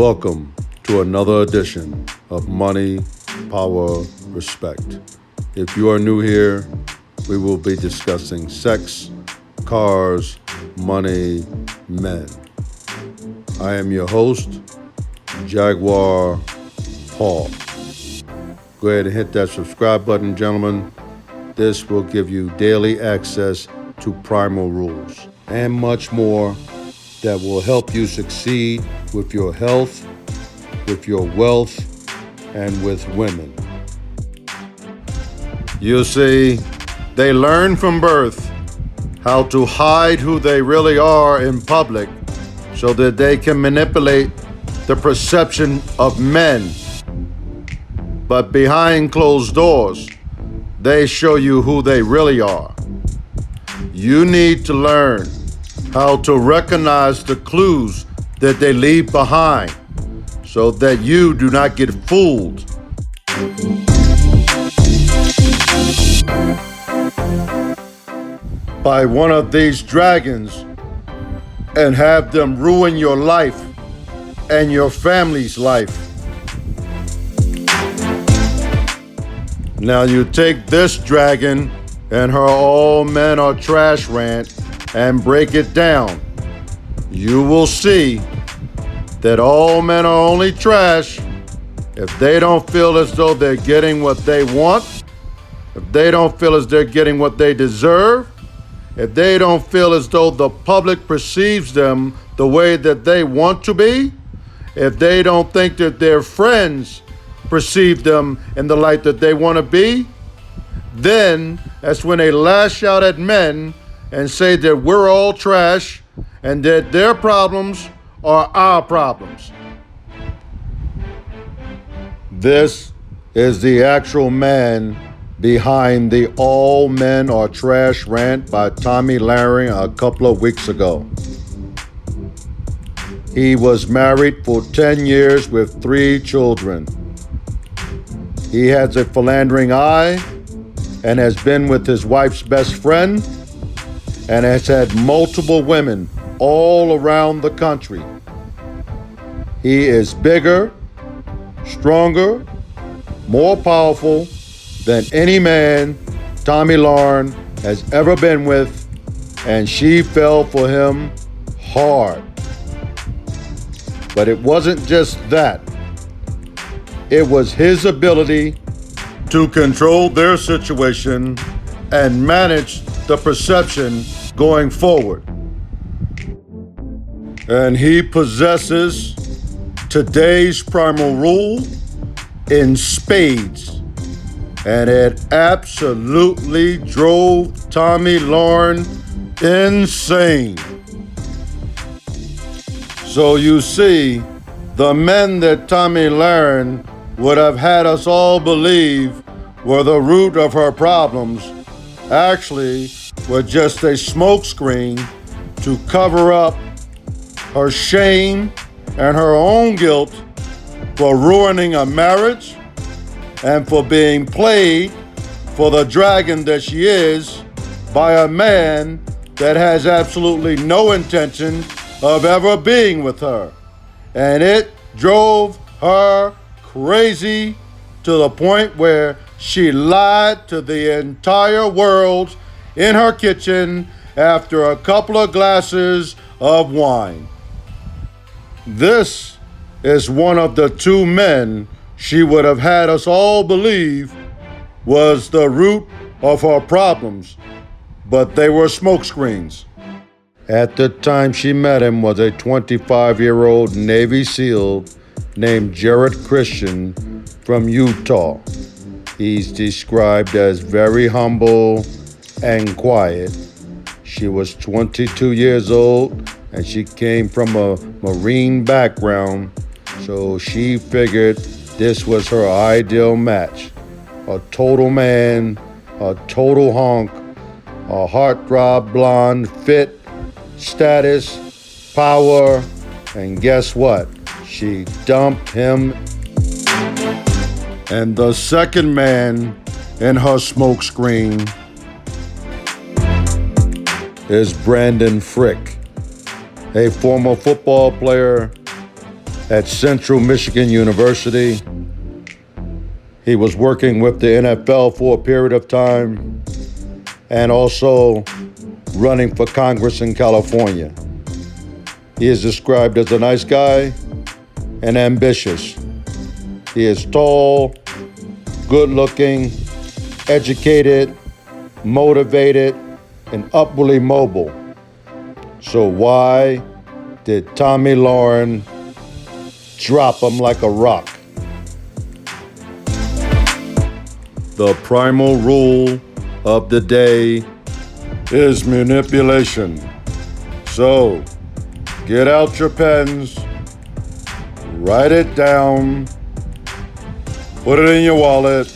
Welcome to another edition of Money, Power, Respect. If you are new here, we will be discussing sex, cars, money, men. I am your host, Jaguar Paul. Go ahead and hit that subscribe button, gentlemen. This will give you daily access to Primal rules and much more that will help you succeed with your health, with your wealth, and with women. You see, they learn from birth how to hide who they really are in public so that they can manipulate the perception of men. But behind closed doors, they show you who they really are. You need to learn how to recognize the clues that they leave behind so that you do not get fooled. By one of these dragons and have them ruin your life and your family's life. Now you take this dragon and her all men are trash rant and break it down. You will see that all men are only trash if they don't feel as though they're getting what they want, if they don't feel as they're getting what they deserve, if they don't feel as though the public perceives them the way that they want to be, if they don't think that their friends perceive them in the light that they want to be, then that's when they lash out at men and say that we're all trash and that their problems are our problems. This is the actual man behind the All Men Are Trash rant by Tomi Lahren a couple of weeks ago. He was married for 10 years with 3 children. He has a philandering eye and has been with his wife's best friend and has had multiple women all around the country. He is bigger, stronger, more powerful than any man Tomi Lahren has ever been with, and she fell for him hard. But it wasn't just that. It was his ability to control their situation and manage the perception going forward. And he possesses today's primal rule in spades. And it absolutely drove Tomi Lahren insane. So you see, the men that Tomi Lahren would have had us all believe were the root of her problems actually were just a smokescreen to cover up her shame and her own guilt for ruining a marriage and for being played for the dragon that she is by a man that has absolutely no intention of ever being with her. And it drove her crazy to the point where she lied to the entire world in her kitchen after a couple of glasses of wine. This is one of the 2 men she would have had us all believe was the root of her problems, but they were smokescreens. At the time she met him was a 25-year-old Navy SEAL named Jared Christian from Utah. He's described as very humble and quiet. She was 22 years old and she came from a Marine background, so she figured this was her ideal match. A total man, a total honk, a heartthrob blonde, fit, status, power, and guess what? She dumped him. And the second man in her smokescreen is Brandon Frick, a former football player at Central Michigan University. He was working with the NFL for a period of time and also running for Congress in California. He is described as a nice guy and ambitious. He is tall, good-looking, educated, motivated, and upwardly mobile. So why did Tomi Lahren drop him like a rock? The primal rule of the day is manipulation. So, get out your pens, write it down, put it in your wallet,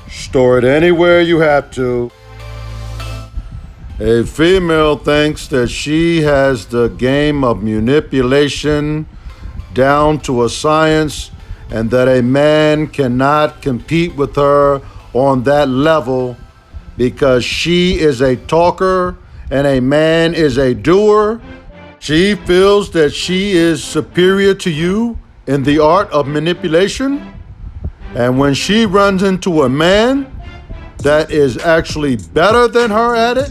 store it anywhere you have to. A female thinks that she has the game of manipulation down to a science and that a man cannot compete with her on that level because she is a talker and a man is a doer. She feels that she is superior to you in the art of manipulation. And when she runs into a man that is actually better than her at it,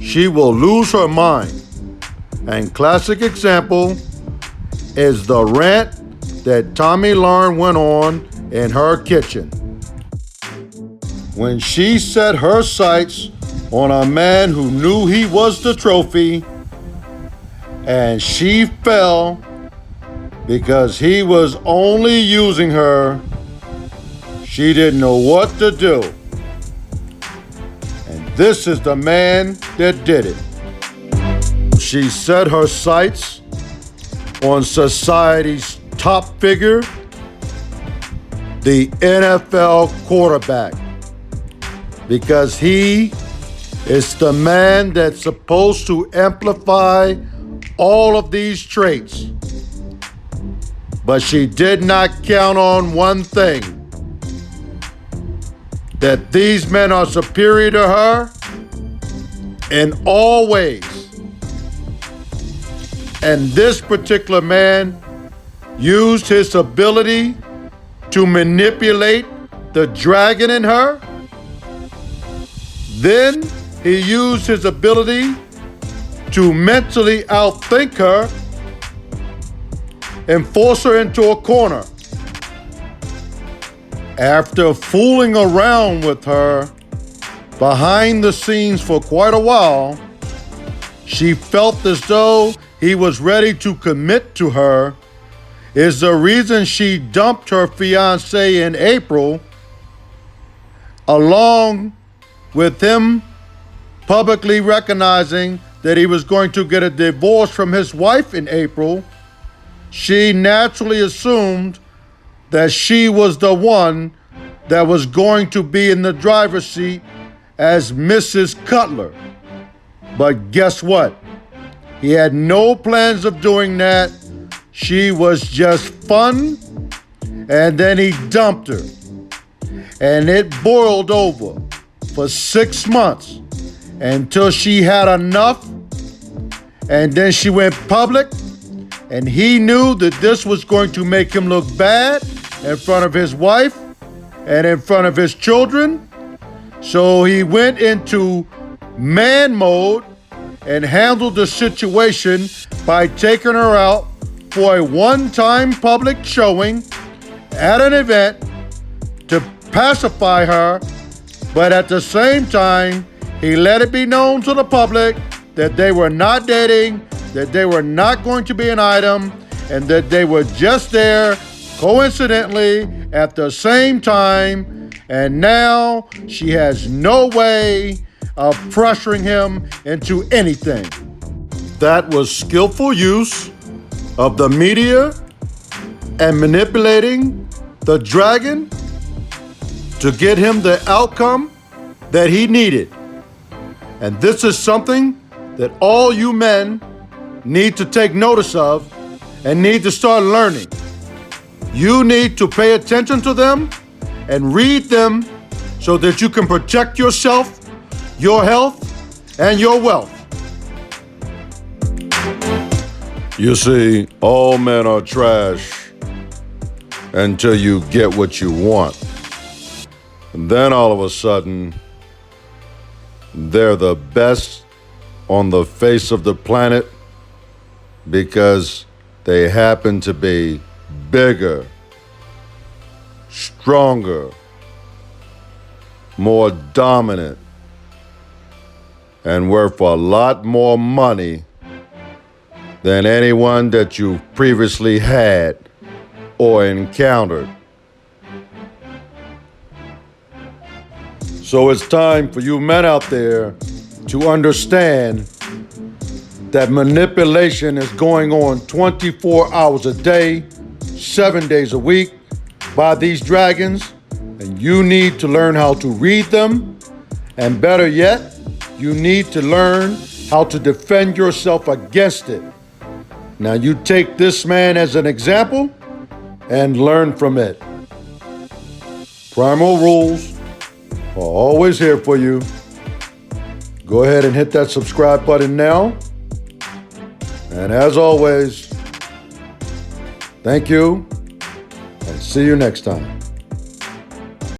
she will lose her mind. And classic example is the rant that Tomi Lahren went on in her kitchen. When she set her sights on a man who knew he was the trophy, and she fell because he was only using her, she didn't know what to do. And this is the man that did it. She set her sights on society's top figure, the NFL quarterback, because he is the man that's supposed to amplify all of these traits. But she did not count on one thing, that these men are superior to her in all ways. And this particular man used his ability to manipulate the dragon in her. Then he used his ability to mentally outthink her and force her into a corner. After fooling around with her behind the scenes for quite a while, she felt as though he was ready to commit to her. Is the reason she dumped her fiancé in April, along with him publicly recognizing that he was going to get a divorce from his wife in April. She naturally assumed that she was the one that was going to be in the driver's seat as Mrs. Cutler. But guess what? He had no plans of doing that. She was just fun, and then he dumped her. And it boiled over for 6 months until she had enough, and then she went public, and he knew that this was going to make him look bad in front of his wife and in front of his children. So he went into man mode and handled the situation by taking her out for a one-time public showing at an event to pacify her, but at the same time, he let it be known to the public that they were not dating, that they were not going to be an item, and that they were just there coincidentally at the same time. And now she has no way of pressuring him into anything. That was skillful use of the media and manipulating the dragon to get him the outcome that he needed. And this is something that all you men need to take notice of and need to start learning. You need to pay attention to them and read them so that you can protect yourself, your health, and your wealth. You see, all men are trash until you get what you want. And then all of a sudden, they're the best on the face of the planet because they happen to be bigger, stronger, more dominant, and worth a lot more money than anyone that you've previously had or encountered. So it's time for you men out there to understand that manipulation is going on 24 hours a day, 7 days a week by these dragons, and you need to learn how to read them, and better yet, you need to learn how to defend yourself against it. Now you take this man as an example and learn from it. Primal rules are always here for you. Go ahead and hit that subscribe button now. And as always, thank you and see you next time.